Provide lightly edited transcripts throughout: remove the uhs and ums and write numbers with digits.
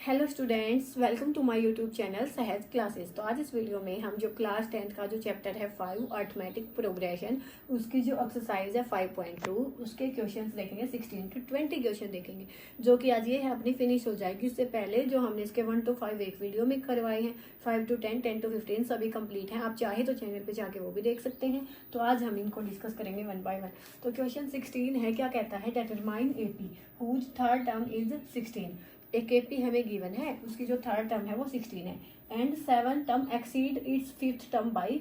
Hello students, welcome to my YouTube channel Sahaj classes. तो आज इस वीडियो में हम जो क्लास 10th का जो चैप्टर है 5 अर्थमेटिक प्रोग्रेशन, उसकी जो एक्सरसाइज है 5.2 उसके क्वेश्चंस देखेंगे। 16 to 20 क्वेश्चन देखेंगे जो कि आज ये है अपनी फिनिश हो जाएगी। इससे पहले जो हमने इसके 1 to 5 एक वीडियो में करवाए हैं, 5 to 10, 10 to 15 सभी कंप्लीट हैं। आप चाहे तो चैनल पर जाके वो भी देख सकते हैं। तो आज हम इनको डिस्कस करेंगे 1 by 1। तो क्वेश्चन 16 है, क्या कहता है, determine AP whose third term is 16। एक एपी हमें गिवन है, उसकी जो थर्ड टर्म है वो 16 है, and 7 term exceed it's 5th term by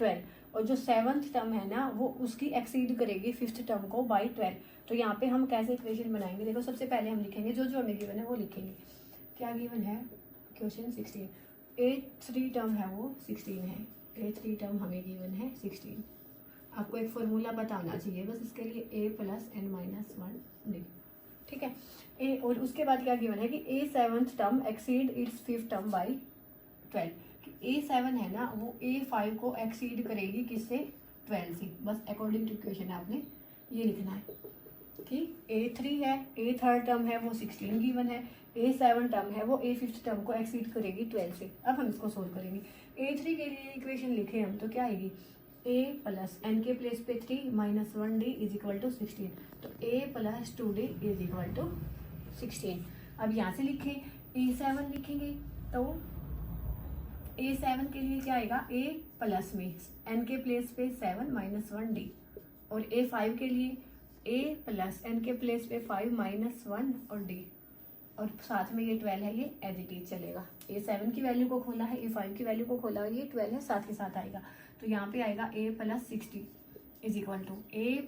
12। और जो 7th टर्म है ना वो उसकी एक्सीड करेगी 5th टर्म को बाई 12। तो यहाँ पे हम कैसे इक्वेशन बनाएंगे, देखो सबसे पहले हम लिखेंगे जो हमें गिवन है वो लिखेंगे। क्या गिवन है, क्वेश्चन 16, A3 टर्म है वो 16 है, A3 टर्म हमें गिवन है 16। आपको एक फॉर्मूला बताना चाहिए बस इसके लिए, A + n-1D, ठीक है। ए और उसके बाद क्या गिवन है कि A7th term exceed it's 5th term by 12। A7 है ना वो A5 को एक्सीड करेगी किससे, 12 से। बस अकॉर्डिंग टू इक्वेशन आपने ये लिखना है कि A3 है, A थर्ड टर्म है वो 16 गिवन है, A7 टर्म है वो A5th टर्म को एक्सीड करेगी 12 से। अब हम इसको सोल्व करेंगे। A3 के लिए इक्वेशन लिखे हम तो क्या आएगी, A + n के प्लेस पे 3 - 1D = 16। तो A + 2D = 16। अब यहाँ से लिखें, A7 लिखेंगे तो A7 के लिए क्या आएगा, A प्लस में n के प्लेस पे 7 - 1D, और A5 के लिए A + n के प्लेस पे 5 - 1 और D, और साथ में ये 12 है, ये एज इट इज चलेगा। A7 की वैल्यू को खोला है, A5 की वैल्यू को खोला है, ये 12 है, साथ के साथ आएगा। तो यहाँ पे आएगा A + 60 = A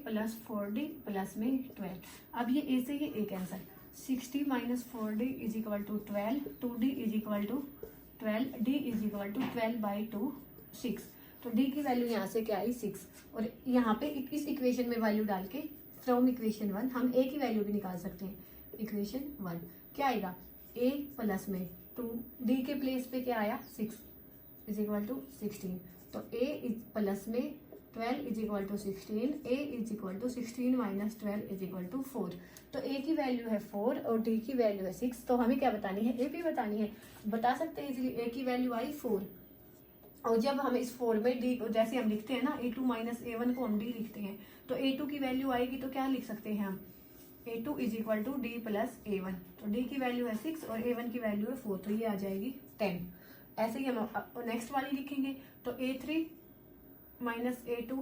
+ 4D प्लस में 12। अब ये A से ये A cancel, 60 - 4D = 12, 2D = 12, D = 12/2 6। तो D की वैल्यू यहाँ से क्या आई, 6। और यहाँ पे इस इक्वेशन में वैल्यू डाल के फ्रॉम इक्वेशन 1 हम A की वैल्यू भी निकाल सकते हैं। इक्वेशन 1 क्या आएगा, A प्लस में 2, D के प्लेस पे क्या आया, 6 = 16। तो A प्लस में 12 = 16, A = 16 - 12 = 4। तो A की वैल्यू है 4 और D की वैल्यू है 6। तो हमें क्या बतानी है, AP बतानी है। बता सकते हैं इजीली, A की वैल्यू आई 4, और जब हम इस 4 में D जैसे हम लिखते हैं ना, A2 - A1 को हम D लिखते हैं, तो A2 की वैल्यू आएगी तो क्या लिख सकते हैं हम, A2 = D + A1। तो D की वैल्यू है 6 और A1 की वैल्यू है 4, तो ये आ जाएगी 10। ऐसे ही हम नेक्स्ट वाली लिखेंगे। तो A3 - A2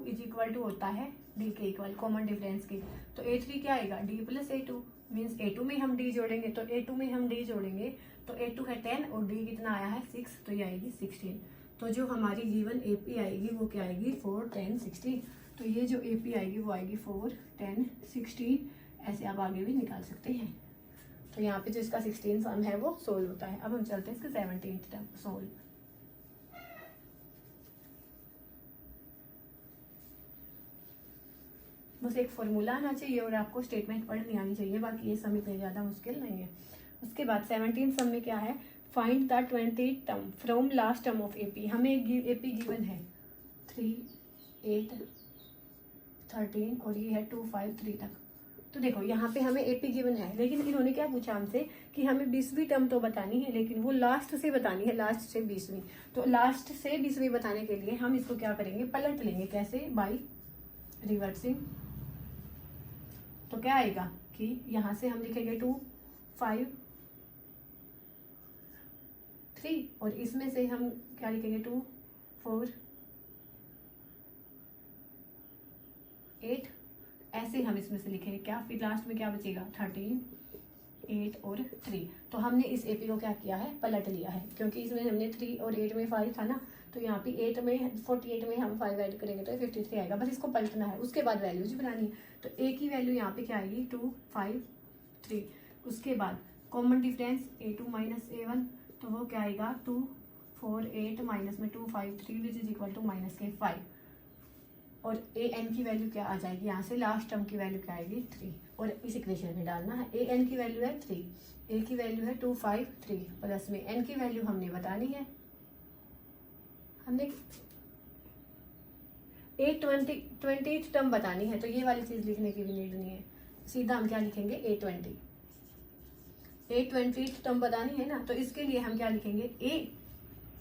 = होता है D के इक्वल, कॉमन डिफरेंस की। तो A3 क्या आएगा, D + A2, मीन्स A2 में हम D जोड़ेंगे, तो A2 में हम D जोड़ेंगे तो A2 है 10 और D कितना आया है 6, तो ये आएगी 16। तो जो हमारी गिवन AP आएगी वो क्या आएगी, 4, 10, 16। तो ये जो AP आएगी वो आएगी 4, 10, 16। ऐसे आप आगे भी निकाल सकते हैं। तो यहाँ पे जो इसका 16 सम है वो सोल्व होता है। अब हम चलते हैं इसके 17th टर्म सोल्व। बस एक फॉर्मूला आना चाहिए और आपको स्टेटमेंट पढ़नी आनी चाहिए, बाकी ये सम इतने ज़्यादा मुश्किल नहीं है। उसके बाद 17 सम में क्या है, find the 20 term from last term of AP। हमें AP गिवन है 3, 8, 13 और ये है 2, 5, 3 तक। तो देखो यहाँ पे हमें AP गिवन है, लेकिन इन्होंने क्या पूछा हमसे कि हमें 20वीं टर्म तो बतानी है, लेकिन वो लास्ट से बतानी है, लास्ट से 20वीं। तो लास्ट से 20वीं बताने के लिए हम इसको क्या करेंगे, पलट लेंगे। कैसे, बाई रिवर्सिंग। तो क्या आएगा कि यहाँ से हम लिखेंगे 2, 5, 3, और इसमें से हम क्या लिखेंगे, 2, 4, 8। ऐसे हम इसमें से लिखेंगे क्या, फिर लास्ट में क्या बचेगा, 13, 8 और 3। तो हमने इस AP को क्या किया है, पलट लिया है, क्योंकि इसमें हमने 3 और 8 में 5 था ना, तो यहाँ पे 8 में 48 में हम 5 ऐड करेंगे तो 53 आएगा। बस इसको पलटना है, उसके बाद वैल्यूज बनानी है। तो A की वैल्यू यहाँ पे क्या आएगी, 2, 5, 3। उसके बाद कॉमन डिफरेंस A2 - A1, तो वो क्या आएगा, 2, 4, 8 माइनस में 2, 5, 3 विच = -5। और AN की वैल्यू क्या आ जाएगी, यहाँ से लास्ट टर्म की वैल्यू क्या आएगी, 3, और इस इक्वेशन में डालना है। AN की वैल्यू है 3, A की वैल्यू है 2, 5, 3, प्लस में N की वैल्यू हमने बतानी है। हमने A20th टर्म बतानी है, तो ये वाली चीज लिखने की भी नीड नहीं है, सीधा हम क्या लिखेंगे, A20। ए 20 टर्म बतानी है ना, तो इसके लिए हम क्या लिखेंगे, ए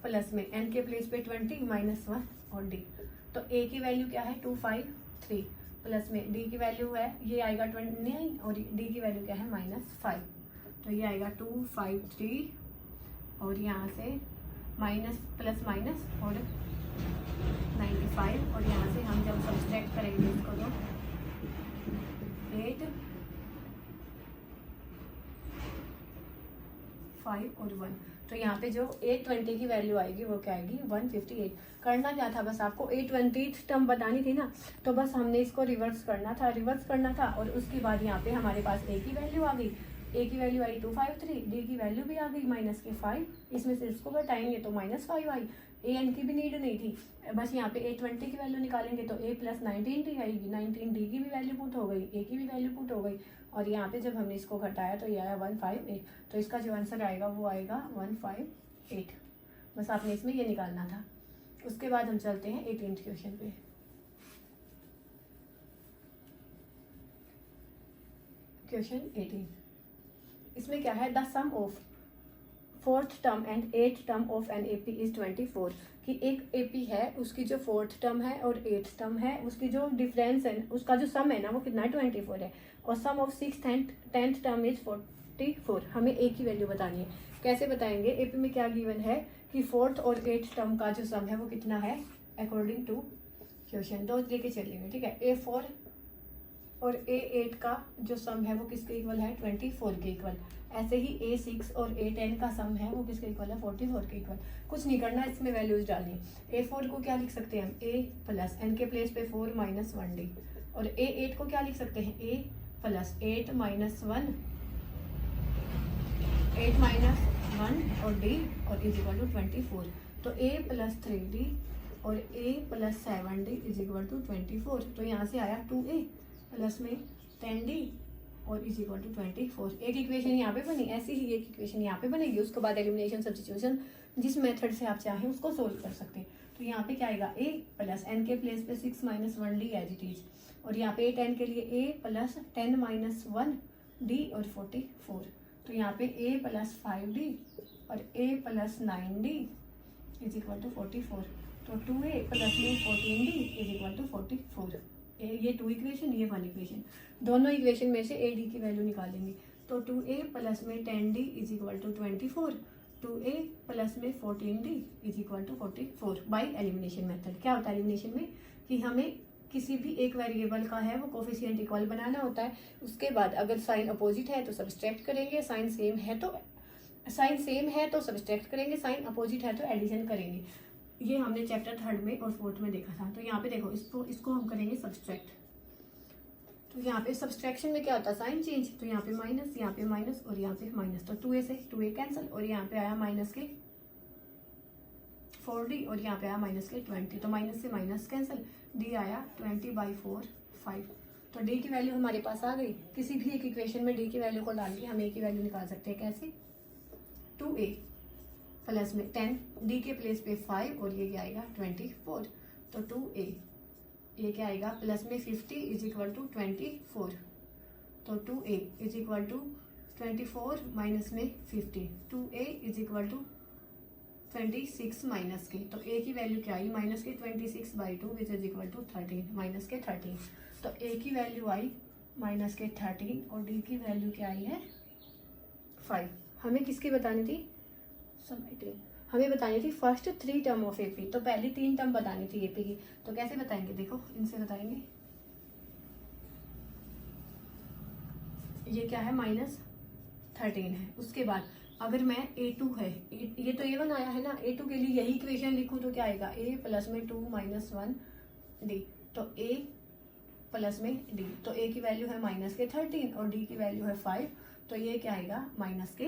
प्लस में एन के प्लेस पे 20 माइनस 1 और डी। तो ए की वैल्यू क्या है 253 प्लस में डी की वैल्यू है ये आएगा 29 और डी की वैल्यू क्या है -5। तो ये आएगा 253 और यहाँ से माइनस प्लस माइनस और 95 और यहाँ से हम जब सब्सट्रैक्ट करेंगे इसको तो 8 5 और 1। तो यहाँ पे जो 820 की वैल्यू आएगी वो क्या आएगी 158। करना क्या था, बस आपको 820 टर्म बतानी थी ना, तो बस हमने इसको रिवर्स करना था और उसके बाद यहाँ पे हमारे पास ए की वैल्यू आ गई, ए की वैल्यू आई 253, डी की वैल्यू भी आ गई -5, इसमें से इसको घटाएंगे तो -5 आई, ए एन की भी नीड नहीं थी, बस यहाँ पे 820 की वैल्यू निकालेंगे तो ए प्लस 19 डी आएगी, 19 डी की भी वैल्यू पुट हो गई, ए की भी वैल्यू पुट हो गई और यहाँ पे जब हमने इसको घटाया तो ये आया 158। तो इसका जो आंसर आएगा वो आएगा 158। बस आपने इसमें ये निकालना था। उसके बाद हम चलते हैं 18th क्वेश्चन पे। क्वेश्चन 18, इसमें क्या है, the sum of 4th term and 8th term of an AP is 24। कि एक एपी है उसकी जो 4th टर्म है और 8th टर्म है उसकी जो डिफरेंस है उसका जो सम है ना वो कितना है 24 है, और sum of 6th and 10th term is 44। हमें ए की वैल्यू बतानी है। कैसे बताएंगे, एपी में क्या गिवन है कि 4th और 8th टर्म का जो सम है वो कितना है अकॉर्डिंग टू क्वेश्चन। दो लेके चलेंगे, ठीक है। A4 और A8 का जो सम है वो किसके इक्वल है 24 के इक्वल। ऐसे ही A6 और A10 का सम है वो किसके इक्वल है 44 के इक्वल। कुछ नहीं करना, इसमें वैल्यूज डालनी है। A4 को क्या लिख सकते हैं हम, A प्लस एन के प्लेस पे 4 माइनस 1D, और A8 को क्या लिख सकते हैं A प्लस 8 माइनस 1 8 माइनस 1 और D और इज इक्वल टू 24। तो A प्लस 3D और A plus 7D is equal to 24। तो यहाँ से आया 2A प्लस में 10D और इज इक्वल टू 24। एक इक्वेशन यहाँ पे बनी, ऐसी ही एक इक्वेशन यहाँ पे बनेगी। उसके बाद एलिमिनेशन सब्स्टिट्यूशन जिस मेथड से आप चाहें उसको सोल्व कर सकते हैं। तो यहाँ पे क्या आएगा A प्लस एन के प्लेस पे 6 minus 1D as it is, और यहाँ पे 10 के लिए A प्लस 10 माइनस 1D और 44। तो यहाँ पे A प्लस 5D और A plus 9D is equal to 44। तो 2A प्लस में 14D इज इक्वल टू 44। ये 2 इक्वेशन, ये 1 इक्वेशन, दोनों इक्वेशन में से AD की वैल्यू निकालेंगे। तो 2A प्लस में 10D is equal to 24, 2A plus में 14D is equal to 44 by elimination method. क्या होता है एलिमिनेशन में कि हमें किसी भी एक वेरिएबल का है वो कोफिशिएंट इक्वल बनाना होता है। उसके बाद अगर साइन अपोजिट है तो सब्सट्रैक्ट करेंगे, साइन सेम है तो सब्सट्रैक्ट करेंगे, साइन अपोजिट है तो एडिशन करेंगे। ये हमने चैप्टर 3rd में और 4th में देखा था। तो यहाँ पे देखो इसको हम करेंगे सब्सट्रैक्ट। तो यहाँ पे सब्सट्रैक्शन में क्या होता है साइन चेंज, तो यहाँ पे माइनस, यहाँ पे माइनस और यहाँ पे माइनस। तो 2A से 2A कैंसिल और यहाँ पे आया माइनस के 4D और यहाँ पे आया माइनस के 20। तो माइनस से माइनस कैंसिल, D आया 20/4 5। तो D की वैल्यू हमारे पास आ गई। किसी भी एक इक्वेशन में D की वैल्यू को डाल के हम A की वैल्यू निकाल सकते हैं। कैसे, 2A प्लस में 10 D के प्लेस पे 5 और ये क्या आएगा 24। तो 2A ये क्या आएगा प्लस में 50 इज इक्वल टू 24। तो 2A is equal to 24 minus में 50, 2A is equal to 26 minus के। तो A की वैल्यू क्या आई माइनस के 26/2 which is equal to 13 minus के 13। तो A की वैल्यू आई माइनस के 13 और D की वैल्यू क्या आई है 5। हमें किसकी बतानी थी, हमें बतानी थी फर्स्ट 3 टर्म ऑफ एपी। तो पहली 3 टर्म बतानी थी एपी की। तो कैसे बताएंगे, देखो इनसे बताएंगे। ये क्या है -13 है। उसके बाद अगर मैं A2 है, ये तो A1 आया है ना, A2 के लिए यही इक्वेशन लिखूं तो क्या आएगा A प्लस में 2 माइनस 1D। तो A प्लस में D, तो A की वैल्यू है माइनस के 13 और D की वैल्यू है 5। तो ये क्या आएगा माइनस के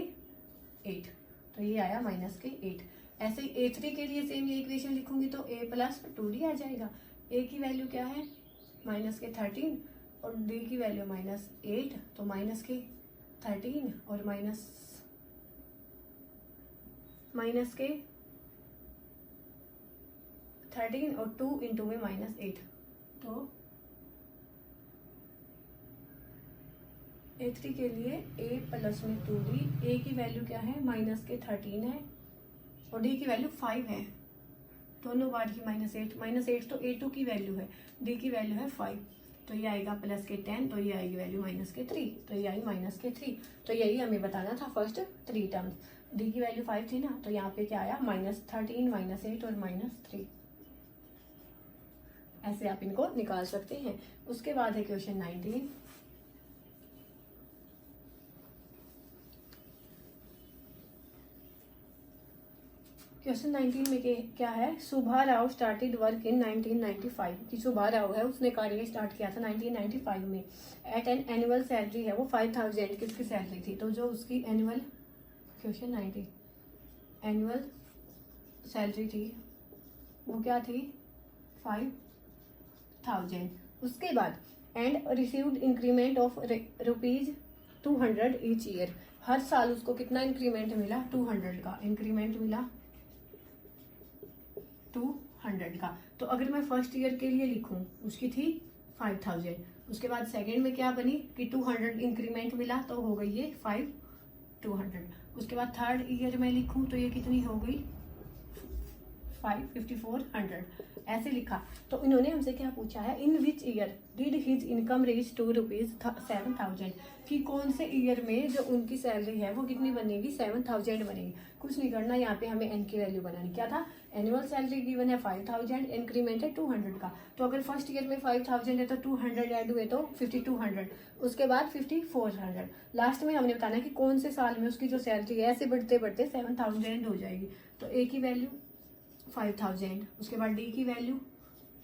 8। तो ये आया माइनस के 8। ऐसे ही A3 के लिए सेम ये इक्वेशन लिखूंगी तो A प्लस 2D आ जाएगा। A की वैल्यू क्या है माइनस के 13 और D की वैल्यू -8। तो माइनस के 13 और माइनस के 13 और 2 इंटू में -8। तो A3 के लिए A प्लस में 2D, A की वैल्यू क्या है माइनस के 13 है और D की वैल्यू 5 है, दोनों बार ही -8 तो A2 की वैल्यू है, D की वैल्यू है 5, तो ये आएगा प्लस के 10, तो ये आएगी वैल्यू माइनस के 3, तो ये आई माइनस के 3। तो यही हमें बताना था फर्स्ट 3 टर्म्स। D की वैल्यू 5 थी ना, तो यहाँ पे क्या आया -13, -8 और -3। ऐसे आप इनको निकाल सकते हैं। उसके बाद है क्वेश्चन 19। क्वेश्चन 19 में क्या है, सुभा राव स्टार्टेड वर्क इन 1995, कि सुभा राव है उसने कार्य स्टार्ट किया था 1995 में। एट एन एनुअल सैलरी है वो 5000 की उसकी सैलरी थी, तो जो उसकी एनुअल, क्वेश्चन 19, एनुअल सैलरी थी वो क्या थी 5000। उसके बाद and received increment of ₹200 each year, हर साल उसको कितना इंक्रीमेंट मिला 200 का इंक्रीमेंट मिला 200 का। तो अगर मैं फर्स्ट ईयर के लिए लिखूं उसकी थी 5000, उसके बाद सेकंड में क्या बनी कि 200 इंक्रीमेंट मिला तो हो गई ये 5200। उसके बाद थर्ड ईयर में लिखूं तो ये कितनी हो गई 5400, ऐसे लिखा। तो इन्होंने हमसे क्या पूछा है, in which year did his income reach to ₹7,000, कि कौन से ईयर में जो उनकी सैलरी है वो कितनी बनेगी 7000 बनेगी। कुछ नहीं करना, यहाँ पे हमें एन की वैल्यू बनानी। क्या था, एनुअल सैलरी गिवन है 5000, इंक्रीमेंट है 200 का, तो अगर फर्स्ट ईयर में 5000 है तो 200 ऐड हुए तो 5200, उसके बाद 5400। लास्ट में हमने बताना कि कौन से साल में उसकी जो सैलरी है ऐसे बढ़ते बढ़ते 7000 हो जाएगी। तो ए की वैल्यू 5000, उसके बाद डी की value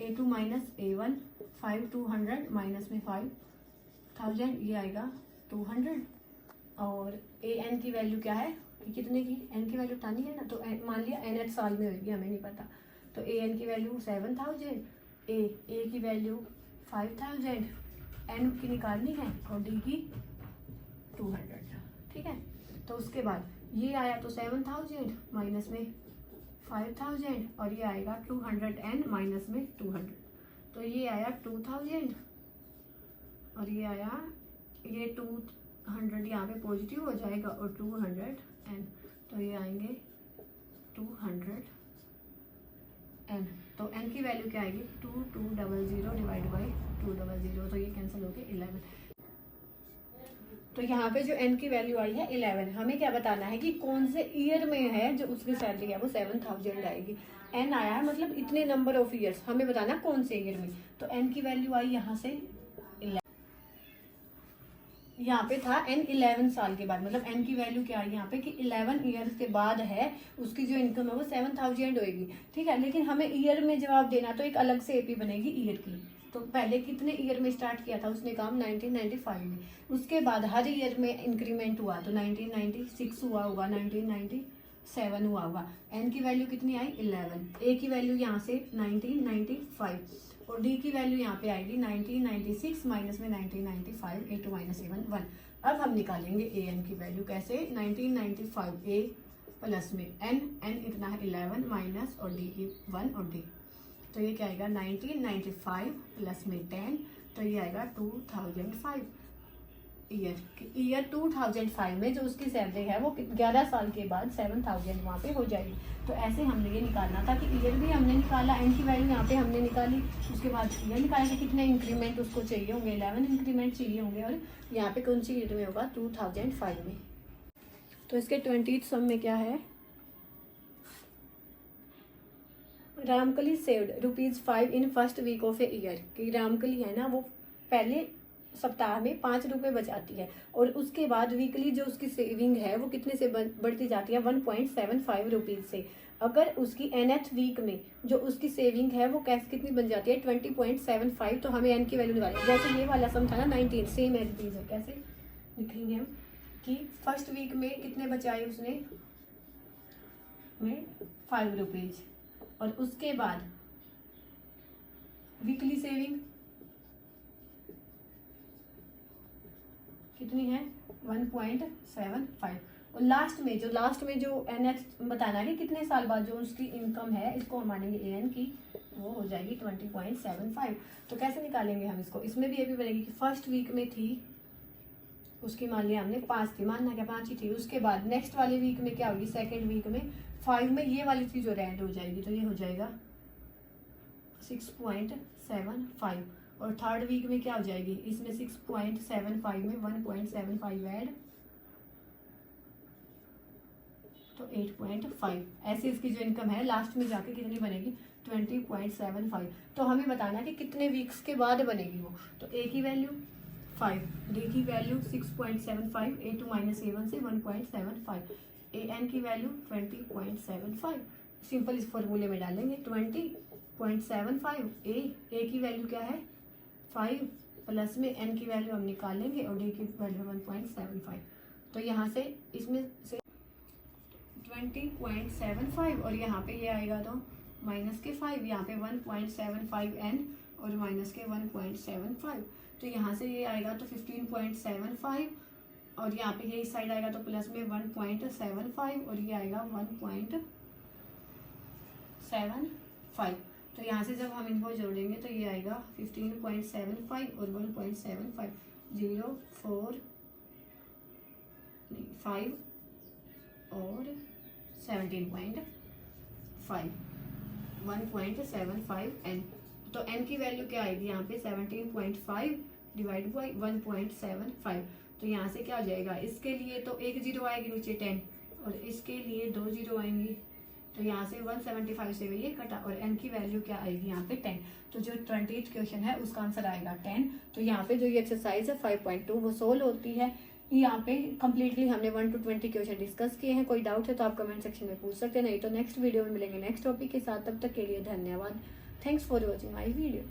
A2 minus A1, 5200 minus में 5000, ये आएगा 200। और AN की वैल्यू क्या है कि कितने की, N की वैल्यू बतानी है ना, तो मान लिया NH साल में होगी, हमें नहीं पता, तो AN की वैल्यू 7000, A की वैल्यू 5000, N की निकालनी है और D की 200, ठीक है। तो उसके बाद ये आया तो 7000 माइनस में 5000 और ये आएगा 200n माइनस में 200, तो ये आया 2000 और ये आया, ये 200 यहाँ पे पॉजिटिव हो जाएगा और 200n, तो ये आएंगे 200n। तो n की वैल्यू क्या आएगी 2200 डिवाइड बाई 200, तो ये कैंसिल हो गया 11। तो यहाँ पे जो n की वैल्यू आई है 11, हमें क्या बताना है कि कौन से ईयर में है जो उसकी सैलरी है वो 7000 आएगी। n आया है मतलब इतने नंबर ऑफ ईयर्स, हमें बताना कौन से ईयर में। तो n की वैल्यू आई यहाँ से 11, यहाँ पे था n 11 साल के बाद, मतलब n की वैल्यू क्या आई यहाँ पे कि 11 ईयर्स के बाद है उसकी जो इनकम है वो 7000 होएगी, ठीक है। लेकिन हमें ईयर में जवाब देना तो एक अलग से एपी बनेगी ईयर की। तो पहले कितने ईयर में स्टार्ट किया था उसने काम 1995 में, उसके बाद हर ईयर में इंक्रीमेंट हुआ तो 1996 हुआ होगा, 1997 हुआ होगा। एन की वैल्यू कितनी आई 11, ए की वैल्यू यहाँ से 1995 और डी की वैल्यू यहाँ पे आएगी 1996 माइनस में 1995, A2 माइनस A1 1। अब हम निकालेंगे ए एन की वैल्यू कैसे, 1995 ए प्लस में एन इतना है 11 माइनस और डी की 1 और डी, तो ये क्या आएगा 1995 प्लस में 10, तो ये आएगा 2005 ईयर 2005 में जो उसकी सैलरी है वो 11 साल के बाद 7000 वहाँ पे हो जाएगी। तो ऐसे हमने ये निकालना था कि ईयर भी हमने निकाला, एन की वैल्यू यहाँ पे हमने निकाली, उसके बाद ईयर निकाला कि कितने इंक्रीमेंट उसको चाहिए होंगे, 11 इंक्रीमेंट चाहिए होंगे, और यहाँ पे कौन सी ईयर में होगा 2005 में। तो इसके 20th सम में क्या है, Ramkali saved ₹5 in first week of a year, कि रामकली है ना वो पहले सप्ताह में 5 रुपए बचाती है और उसके बाद वीकली जो उसकी सेविंग है वो कितने से बढ़ती जाती है 1.75 रुपीज से। अगर उसकी nth वीक में जो उसकी सेविंग है वो कैसे कितनी बन जाती है 20.75, तो हमें n की वैल्यू निकालनी है। जैसे ये वाला सम था ना 19, सेम एज इट इज है। कैसे लिखेंगे हम कि फर्स्ट वीक में कितने बचाए उसने में 5 रुपीज और उसके बाद वीकली सेविंग कितनी है 1.75 और लास्ट में जो NH बताना है कि कितने साल बाद जो उसकी इनकम है इसको हम मानेंगे AN की, वो हो जाएगी 20.75। तो कैसे निकालेंगे हम इसको, इसमें भी ये भी बनेगी कि फर्स्ट वीक में थी उसकी मान लिया हमने 5 थी, मानना क्या 5 ही थी। उसके बाद नेक्स्ट वाले वीक में क्या होगी, सेकेंड वीक में 5 में ये वाली चीज और ऐड हो जाएगी, तो ये हो जाएगा 6.75। और थर्ड वीक में क्या हो जाएगी, इसमें 6.75 में 1.75 ऐड, तो 8.5। ऐसे इसकी जो इनकम है लास्ट में जाके कितनी बनेगी, 20.75। तो हमें बताना है कि कितने वीक्स के बाद बनेगी वो। तो ए की वैल्यू 5, डी की वैल्यू 6.75, A2 माइनस A1 से 1.75, AN की वैल्यू 20.75। सिंपल इस फॉर्मूले में डालेंगे 20.75। ए की वैल्यू क्या है 5, प्लस में n की वैल्यू हम निकालेंगे और डी की वैल्यू 1.75। तो यहाँ से इसमें से 20.75 और यहाँ पे ये आएगा तो माइनस के 5, यहाँ पे 1.75n और माइनस के 1.75। तो यहाँ से ये आएगा तो 15.75 और यहाँ पे ये इस साइड आएगा तो प्लस में 1.75 और ये आएगा 1.75। तो यहाँ से जब हम इनको जोड़ेंगे तो ये आएगा 15.75 और 1.75, 0 4 नहीं 5 और 17.5, 1.75 n। तो n की वैल्यू क्या आएगी यहाँ पे 17.5 डिवाइड बाई 1.75। तो यहाँ से क्या हो जाएगा, इसके लिए तो एक जीरो आएगी नीचे 10 और इसके लिए 2 जीरो आएंगी, तो यहाँ से 175 से ये कटा और n की वैल्यू क्या आएगी यहाँ पे 10। तो जो 28 क्वेश्चन है उसका आंसर आएगा 10। तो यहाँ पे जो ये एक्सरसाइज है 5.2 वो सोल्व होती है। यहाँ पे कम्प्लीटली हमने 1 to 20 क्वेश्चन डिस्कस किए हैं। कोई डाउट है तो आप कमेंट सेक्शन में पूछ सकते हैं, नहीं तो नेक्स्ट वीडियो में मिलेंगे नेक्स्ट टॉपिक के साथ। तब तक के लिए धन्यवाद। Thanks for watching my video.